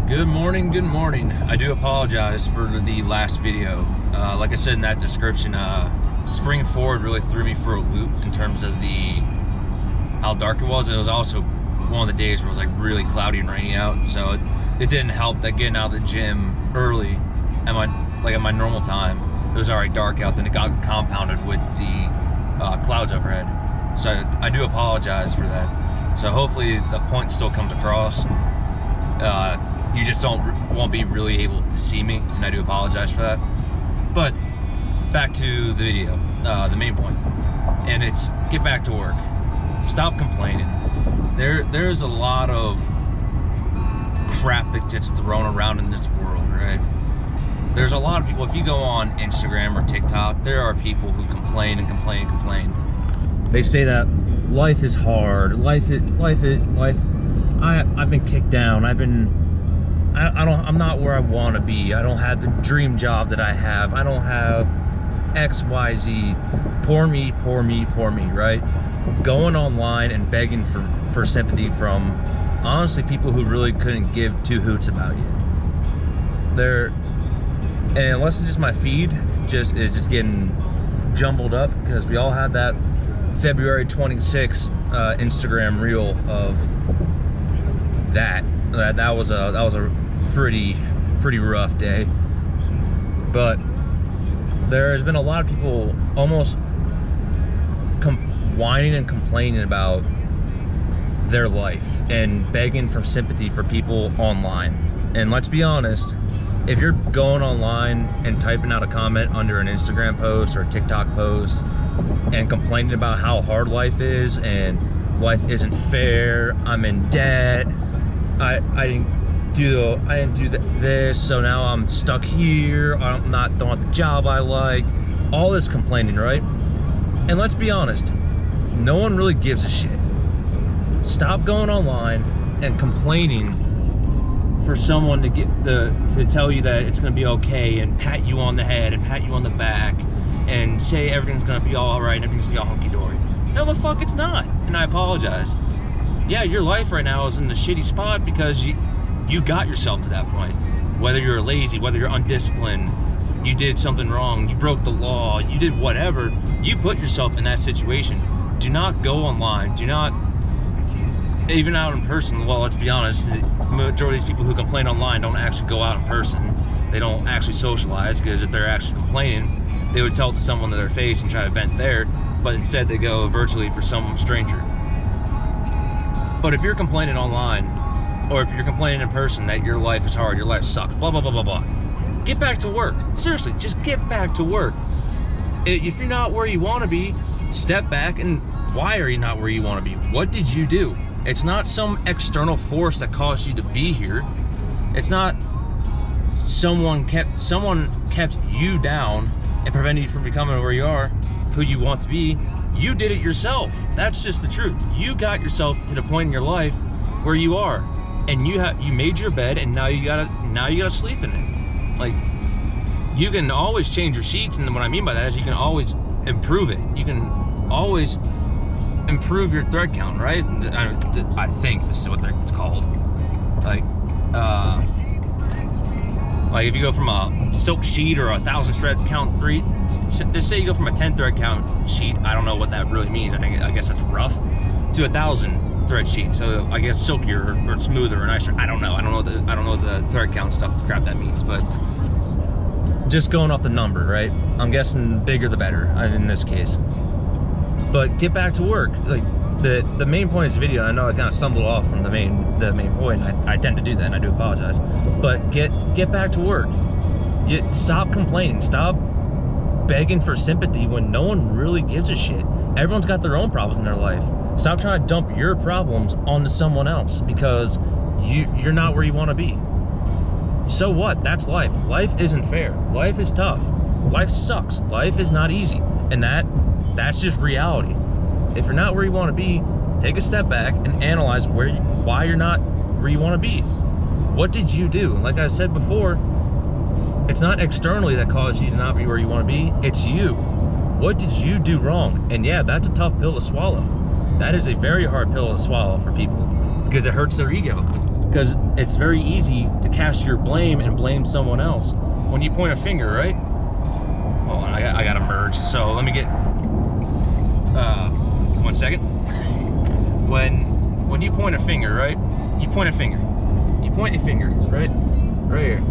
Good morning, good morning. I do apologize for the last video. Like I said in that description, spring forward really threw me for a loop in terms of how dark it was. It was also one of the days where it was like really cloudy and rainy out, so it didn't help that getting out of the gym early at my normal time, it was already dark out. Then it got compounded with the clouds overhead. So I do apologize for that. So hopefully the point still comes across. You just won't be really able to see me, and I do apologize for that. But back to the video, the main point, and it's get back to work. Stop complaining. There's a lot of crap that gets thrown around in this world, right? There's a lot of people. If you go on Instagram or TikTok, there are people who complain and complain and complain. They say that life is hard. I've been kicked down. I'm not where I want to be. I don't have the dream job that I have. I don't have X, Y, Z. Poor me, poor me, poor me, right? Going online and begging for sympathy from, honestly, people who really couldn't give two hoots about you. And unless it's just my feed, is just getting jumbled up, because we all had that February 26th Instagram reel of that was a pretty rough day. But there has been a lot of people almost whining and complaining about their life and begging for sympathy for people online. And let's be honest, if you're going online and typing out a comment under an Instagram post or a TikTok post and complaining about how hard life is and life isn't fair, I'm in debt, I didn't do this, so now I'm stuck here, don't want the job I like, all this complaining, right? And let's be honest, no one really gives a shit. Stop going online and complaining for someone to tell you that it's gonna be okay and pat you on the head and pat you on the back and say everything's gonna be all right and everything's gonna be all hunky-dory. No, the fuck it's not, and I apologize. Yeah, your life right now is in a shitty spot because you got yourself to that point. Whether you're lazy, whether you're undisciplined, you did something wrong, you broke the law, you did whatever, you put yourself in that situation. Do not go online, do not, even out in person. Well, let's be honest, the majority of these people who complain online don't actually go out in person. They don't actually socialize, because if they're actually complaining, they would tell it to someone to their face and try to vent there, but instead they go virtually for some stranger. But if you're complaining online, or if you're complaining in person that your life is hard, your life sucks, blah, blah, blah, blah, blah, get back to work. Seriously, just get back to work. If you're not where you want to be, step back. And why are you not where you want to be? What did you do? It's not some external force that caused you to be here. It's not someone kept you down and prevented you from becoming where you are, who you want to be. You did it yourself. That's just the truth. You got yourself to the point in your life where you are, and you made your bed, and now you gotta sleep in it. Like, you can always change your sheets, and what I mean by that is you can always improve it. You can always improve your thread count, right? I think this is what it's called. Like if you go from a silk sheet or a 1,000 thread count just say you go from a 10 thread count sheet, I don't know what that really means, I guess that's rough, to 1,000 thread sheet. So I guess silkier or smoother or nicer. I don't know what the thread count stuff crap that means, but just going off the number, right? I'm guessing bigger the better in this case. But get back to work. Like the main point of this video, I know I kind of stumbled off from the main point. I tend to do that, and I do apologize. But get back to work. Stop complaining. Stop begging for sympathy when no one really gives a shit. Everyone's got their own problems in their life. Stop trying to dump your problems onto someone else because you're not where you want to be. So what? That's life. Life isn't fair. Life is tough. Life sucks. Life is not easy, and that's just reality. If you're not where you want to be, take a step back and analyze why you're not where you want to be. What did you do? Like I said before, it's not externally that caused you to not be where you want to be. It's you. What did you do wrong? And yeah, that's a tough pill to swallow. That is a very hard pill to swallow for people because it hurts their ego. Because it's very easy to cast your blame and blame someone else. When you point a finger, right? Hold on, I gotta merge. So let me get 1 second. When you point a finger, right? You point a finger. You point your finger, right? Right here.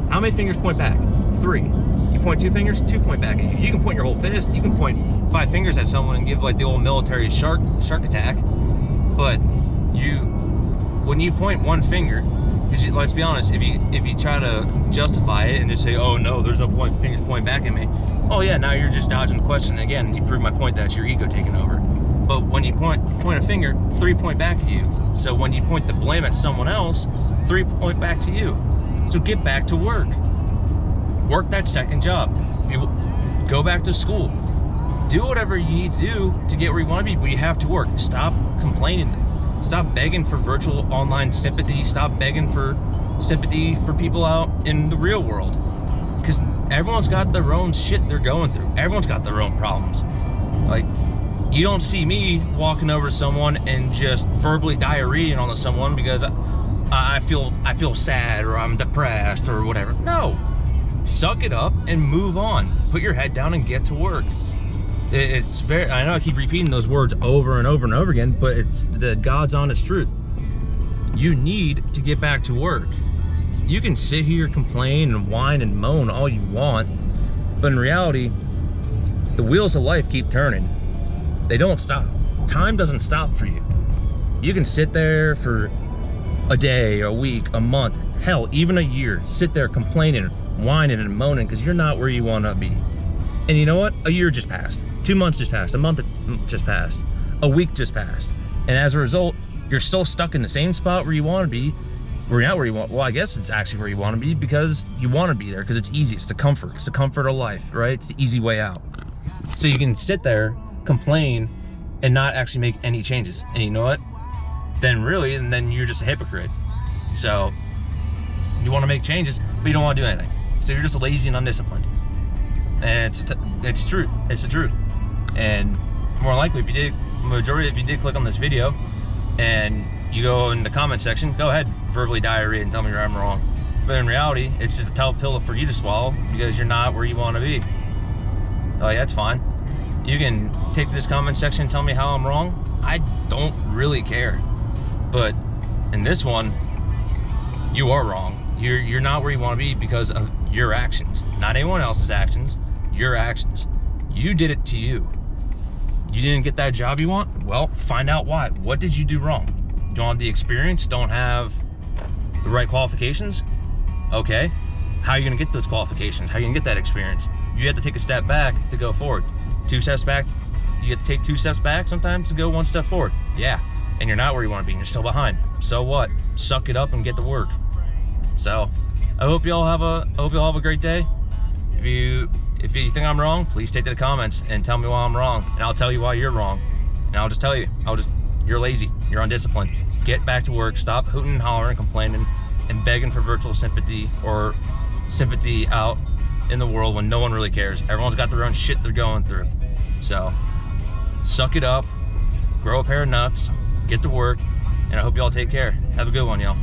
How many fingers point back? 3. You point 2 fingers, 2 point back. You can point your whole fist. You can point 5 fingers at someone and give like the old military shark attack. But when you point 1 finger, because let's be honest, if you try to justify it and just say, oh no, there's no fingers pointing back at me. Oh yeah, now you're just dodging the question. Again, you prove my point that it's your ego taking over. But when you point a finger, 3 point back at you. So when you point the blame at someone else, 3 point back to you. So get back to work. Work that second job. Go back to school. Do whatever you need to do to get where you want to be, but you have to work. Stop complaining. Stop begging for virtual online sympathy. Stop begging for sympathy for people out in the real world. Because everyone's got their own shit they're going through. Everyone's got their own problems. Like, you don't see me walking over to someone and just verbally diarrheaing onto someone because I feel sad or I'm depressed or whatever. No. Suck it up and move on. Put your head down and get to work. It's very, I know I keep repeating those words over and over and over again, but it's the God's honest truth. You need to get back to work. You can sit here, complain and whine and moan all you want, but in reality, the wheels of life keep turning. They don't stop. Time doesn't stop for you. You can sit there for a day, a week, a month, hell, even a year, sit there complaining, whining and moaning because you're not where you want to be. And you know what? A year just passed. 2 months just passed. A month just passed. A week just passed. And as a result, you're still stuck in the same spot where you want to be. Where you're not where you want. Well, I guess it's actually where you want to be because you want to be there because it's easy. It's the comfort. It's the comfort of life, right? It's the easy way out. So you can sit there, complain, and not actually make any changes. And you know what? Then you're just a hypocrite. So you want to make changes, but you don't want to do anything. So you're just lazy and undisciplined. And it's true. It's the truth. And more likely, if you did click on this video and you go in the comment section, go ahead, verbally diarrhea and tell me I'm wrong. But in reality, it's just a tough pill for you to swallow because you're not where you want to be. Oh, yeah, that's fine. You can take this comment section and tell me how I'm wrong. I don't really care. But in this one, you are wrong. You're not where you want to be because of your actions. Not anyone else's actions, your actions. You did it to you. You didn't get that job you want? Well, find out why. What did you do wrong? Don't have the experience, don't have the right qualifications? Okay. How are you gonna get those qualifications? How are you gonna get that experience? You have to take a step back to go forward. 2 steps back, you have to take 2 steps back sometimes to go 1 step forward. Yeah, and you're not where you wanna be and you're still behind. So what? Suck it up and get to work. So, I hope y'all have a great day. If you think I'm wrong, please take to the comments and tell me why I'm wrong, and I'll tell you why you're wrong. And I'll just tell you, you're lazy, you're undisciplined. Get back to work, stop hooting and hollering, complaining, and begging for virtual sympathy or sympathy out in the world when no one really cares. Everyone's got their own shit they're going through. So, suck it up, grow a pair of nuts, get to work, and I hope y'all take care. Have a good one, y'all.